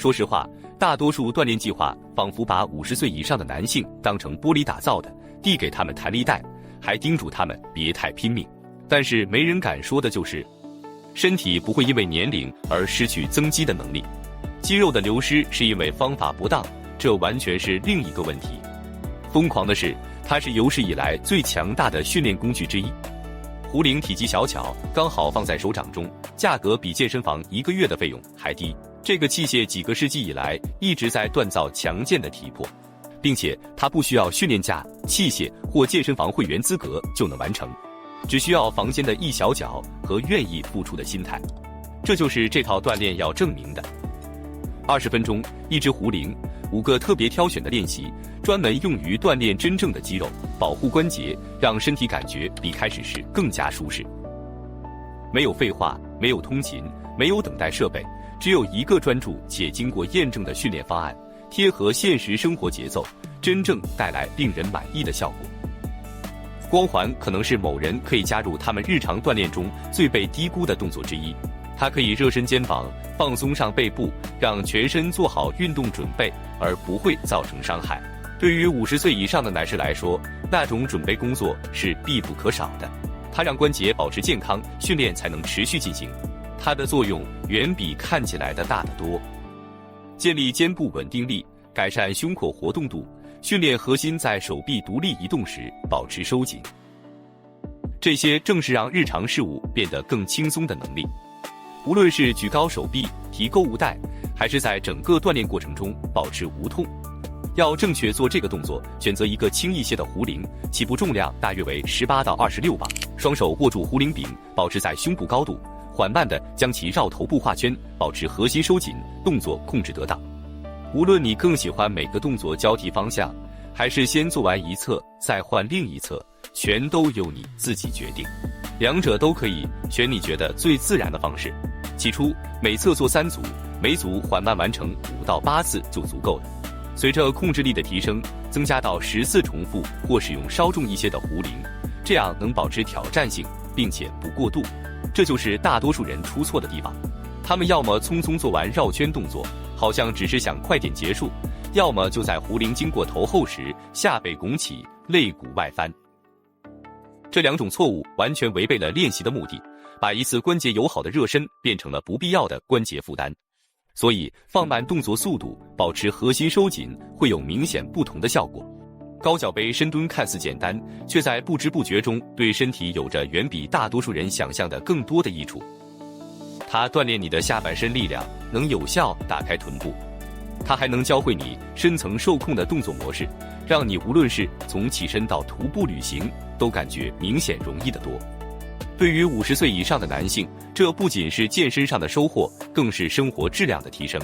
说实话，大多数锻炼计划仿佛把50岁以上的男性当成玻璃打造的，递给他们弹力带，还叮嘱他们别太拼命。但是没人敢说的就是，身体不会因为年龄而失去增肌的能力，肌肉的流失是因为方法不当，这完全是另一个问题。疯狂的是，它是有史以来最强大的训练工具之一。壶铃体积小巧，刚好放在手掌中，价格比健身房1个月的费用还低。这个器械几个世纪以来一直在锻造强健的体魄，并且它不需要训练架、器械或健身房会员资格就能完成，只需要房间的一小角和愿意付出的心态。这就是这套锻炼要证明的。20分钟，一只壶铃，5个特别挑选的练习，专门用于锻炼真正的肌肉，保护关节，让身体感觉比开始时更加舒适。没有废话，没有通勤，没有等待设备，只有一个专注且经过验证的训练方案，贴合现实生活节奏，真正带来令人满意的效果。光环可能是某人可以加入他们日常锻炼中最被低估的动作之一，它可以热身肩膀，放松上背部，让全身做好运动准备，而不会造成伤害。对于50岁以上的男士来说，那种准备工作是必不可少的。它让关节保持健康，训练才能持续进行。它的作用远比看起来的大得多。建立肩部稳定力，改善胸廓活动度，训练核心在手臂独立移动时保持收紧。这些正是让日常事务变得更轻松的能力。无论是举高手臂、提购物袋，还是在整个锻炼过程中保持无痛。要正确做这个动作，选择一个轻一些的壶铃，起步重量大约为18到26磅，双手握住壶铃柄，保持在胸部高度，缓慢地将其绕头部画圈，保持核心收紧，动作控制得当。无论你更喜欢每个动作交替方向，还是先做完一侧再换另一侧，全都由你自己决定。两者都可以，选你觉得最自然的方式。起初每侧做3组，每组缓慢完成5到8次就足够了。随着控制力的提升，增加到10次重复或使用稍重一些的壶铃，这样能保持挑战性，并且不过度。这就是大多数人出错的地方，他们要么匆匆做完绕圈动作，好像只是想快点结束，要么就在壶铃经过头后时下背拱起，肋骨外翻。这2种错误完全违背了练习的目的，把一次关节友好的热身变成了不必要的关节负担。所以放慢动作速度，保持核心收紧，会有明显不同的效果。高脚杯深蹲看似简单，却在不知不觉中对身体有着远比大多数人想象的更多的益处。它锻炼你的下半身力量，能有效打开臀部。它还能教会你深层受控的动作模式，让你无论是从起身到徒步旅行，都感觉明显容易得多。对于50岁以上的男性，这不仅是健身上的收获，更是生活质量的提升。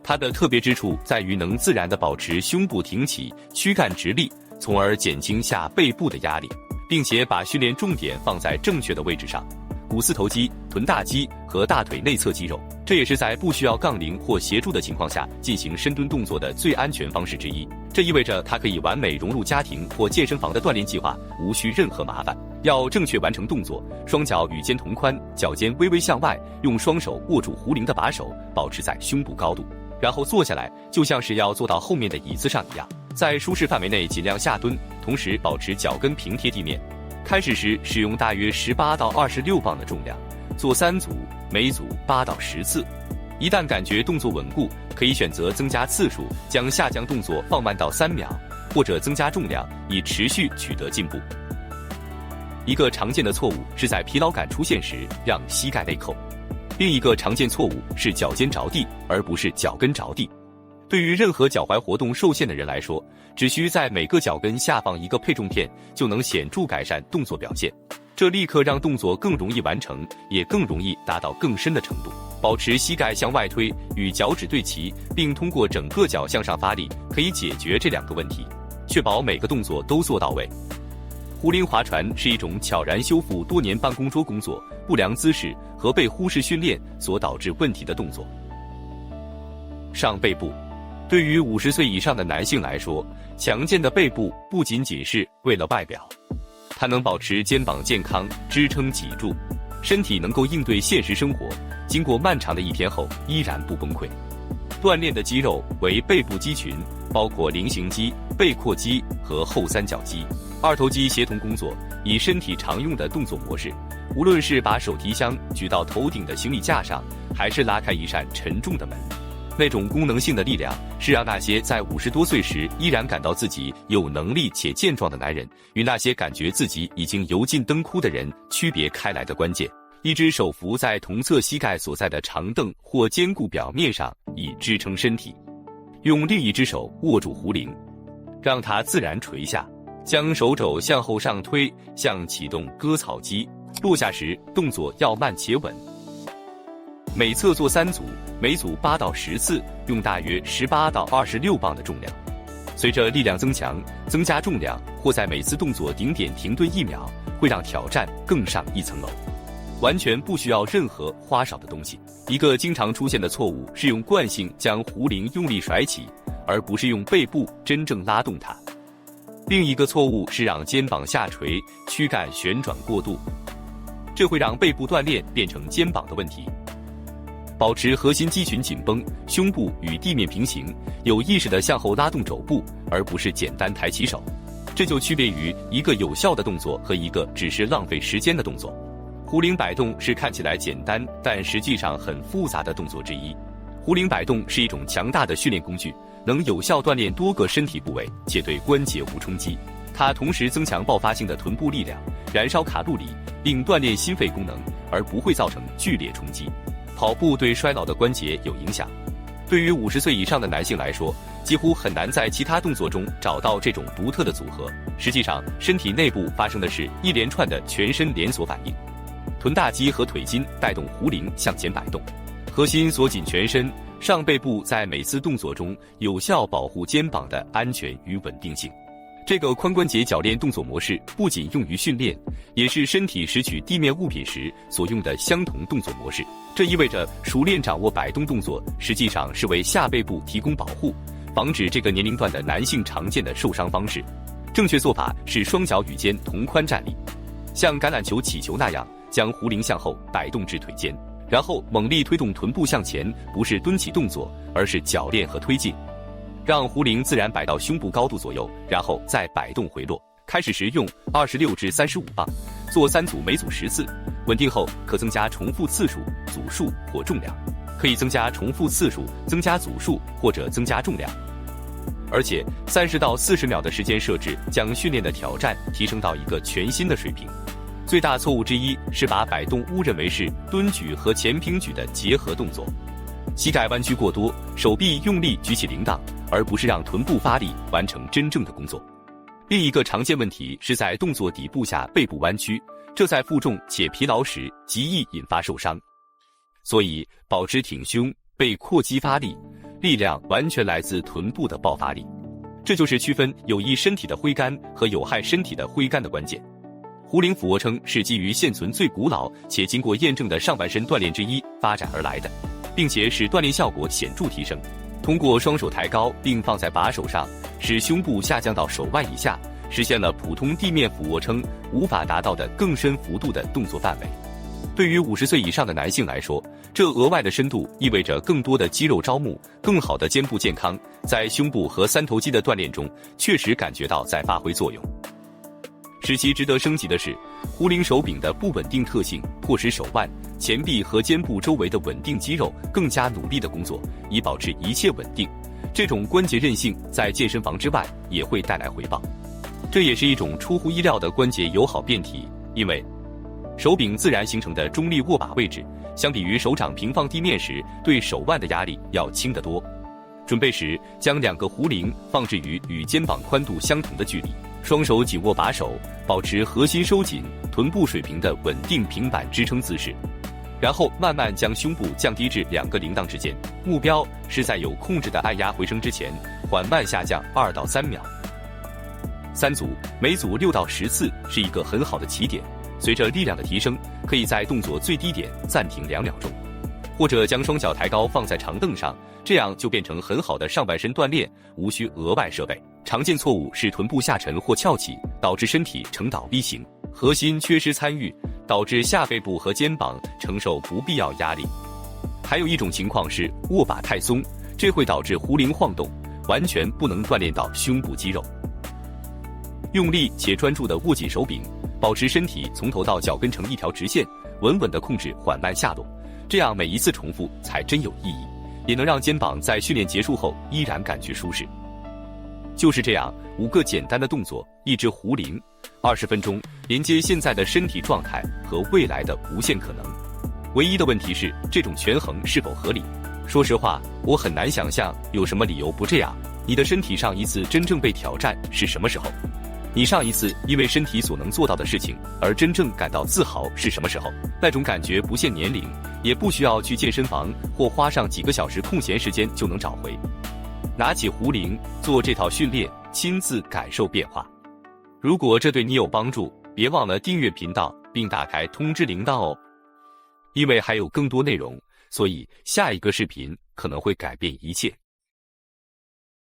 它的特别之处在于能自然地保持胸部挺起，躯干直立，从而减轻下背部的压力，并且把训练重点放在正确的位置上。股四头肌、臀大肌和大腿内侧肌肉，这也是在不需要杠铃或协助的情况下进行深蹲动作的最安全方式之一。这意味着它可以完美融入家庭或健身房的锻炼计划，无需任何麻烦。要正确完成动作，双脚与肩同宽，脚尖微微向外，用双手握住壶铃的把手，保持在胸部高度，然后坐下来，就像是要坐到后面的椅子上一样，在舒适范围内尽量下蹲，同时保持脚跟平贴地面。开始时使用大约18到26磅的重量，做3组，每组8到10次。一旦感觉动作稳固，可以选择增加次数，将下降动作放慢到3秒，或者增加重量，以持续取得进步。一个常见的错误是在疲劳感出现时让膝盖内扣，另一个常见错误是脚尖着地，而不是脚跟着地。对于任何脚踝活动受限的人来说，只需在每个脚跟下放一个配重片，就能显著改善动作表现。这立刻让动作更容易完成，也更容易达到更深的程度。保持膝盖向外推，与脚趾对齐，并通过整个脚向上发力，可以解决这2个问题，确保每个动作都做到位。壶铃划船是一种悄然修复多年办公桌工作、不良姿势和被忽视训练所导致问题的动作。上背部，对于50岁以上的男性来说，强健的背部不仅仅是为了外表，它能保持肩膀健康，支撑脊柱，身体能够应对现实生活，经过漫长的一天后依然不崩溃。锻炼的肌肉为背部肌群，包括菱形肌、背阔肌和后三角肌。二头肌协同工作，以身体常用的动作模式，无论是把手提箱举到头顶的行李架上，还是拉开一扇沉重的门。那种功能性的力量，是让那些在50多岁时依然感到自己有能力且健壮的男人，与那些感觉自己已经油尽灯枯的人区别开来的关键。一只手扶在同侧膝盖所在的长凳或坚固表面上，以支撑身体。用另一只手握住壶铃，让它自然垂下，将手肘向后上推，像启动割草机。落下时动作要慢且稳。每侧做3组，每组8到10次，用大约18到26磅的重量。随着力量增强，增加重量，或在每次动作顶点停顿1秒，会让挑战更上一层楼。完全不需要任何花哨的东西。一个经常出现的错误是用惯性将壶铃用力甩起，而不是用背部真正拉动它。另一个错误是让肩膀下垂，躯干旋转过度，这会让背部锻炼变成肩膀的问题。保持核心肌群紧绷，胸部与地面平行，有意识地向后拉动肘部，而不是简单抬起手。这就区别于一个有效的动作和一个只是浪费时间的动作。壶铃摆动是看起来简单，但实际上很复杂的动作之一。壶铃摆动是一种强大的训练工具，能有效锻炼多个身体部位，且对关节无冲击。它同时增强爆发性的臀部力量，燃烧卡路里，并锻炼心肺功能，而不会造成剧烈冲击。跑步对衰老的关节有影响。对于50岁以上的男性来说，几乎很难在其他动作中找到这种独特的组合。实际上，身体内部发生的是一连串的全身连锁反应。臀大肌和腿筋带动壶铃向前摆动，核心锁紧全身，上背部在每次动作中有效保护肩膀的安全与稳定性。这个髋关节铰链动作模式不仅用于训练，也是身体拾取地面物品时所用的相同动作模式。这意味着熟练掌握摆动动作，实际上是为下背部提供保护，防止这个年龄段的男性常见的受伤方式。正确做法是双脚与肩同宽站立，像橄榄球起球那样，将壶铃向后摆动至腿间，然后猛力推动臀部向前，不是蹲起动作，而是铰链和推进。让壶铃自然摆到胸部高度左右，然后再摆动回落。开始时用26至35磅，做3组，每组10次。稳定后可增加重复次数、组数或重量，可以增加重复次数、增加组数或者增加重量。而且30到40秒的时间设置，将训练的挑战提升到一个全新的水平。最大错误之一是把摆动误认为是蹲举和前平举的结合动作。膝盖弯曲过多，手臂用力举起铃铛，而不是让臀部发力完成真正的工作。另一个常见问题是在动作底部下背部弯曲，这在负重且疲劳时极易引发受伤。所以保持挺胸，背阔肌发力，力量完全来自臀部的爆发力。这就是区分有益身体的挥杆和有害身体的挥杆的关键。壶铃俯卧撑是基于现存最古老且经过验证的上半身锻炼之一发展而来的，并且使锻炼效果显著提升。通过双手抬高并放在把手上，使胸部下降到手腕以下，实现了普通地面俯卧撑无法达到的更深幅度的动作范围。对于50岁以上的男性来说，这额外的深度意味着更多的肌肉招募，更好的肩部健康，在胸部和三头肌的锻炼中确实感觉到在发挥作用。使其值得升级的是，壶铃手柄的不稳定特性迫使手腕、前臂和肩部周围的稳定肌肉更加努力的工作，以保持一切稳定。这种关节韧性在健身房之外也会带来回报。这也是一种出乎意料的关节友好变体，因为手柄自然形成的中立握把位置，相比于手掌平放地面时对手腕的压力要轻得多。准备时，将2个壶铃放置于与肩膀宽度相同的距离，双手紧握把手，保持核心收紧、臀部水平的稳定平板支撑姿势，然后慢慢将胸部降低至2个铃铛之间，目标是在有控制的按压回升之前缓慢下降2到3秒。3组，每组6到10次是一个很好的起点。随着力量的提升，可以在动作最低点暂停2秒钟，或者将双脚抬高放在长凳上，这样就变成很好的上半身锻炼，无需额外设备。常见错误是臀部下沉或翘起，导致身体呈倒 V 型，核心缺失参与，导致下背部和肩膀承受不必要压力。还有一种情况是握把太松，这会导致壶铃晃动，完全不能锻炼到胸部肌肉。用力且专注地握紧手柄，保持身体从头到脚跟成一条直线，稳稳地控制缓慢下落，这样每一次重复才真有意义，也能让肩膀在训练结束后依然感觉舒适。就是这样，5个简单的动作，一只壶铃，20分钟，连接现在的身体状态和未来的无限可能。唯一的问题是，这种权衡是否合理？说实话，我很难想象有什么理由不这样。你的身体上一次真正被挑战是什么时候？你上一次因为身体所能做到的事情而真正感到自豪是什么时候？那种感觉不限年龄，也不需要去健身房或花上几个小时空闲时间就能找回。拿起壶铃，做这套训练，亲自感受变化。如果这对你有帮助，别忘了订阅频道并打开通知铃铛哦，因为还有更多内容，所以下一个视频可能会改变一切。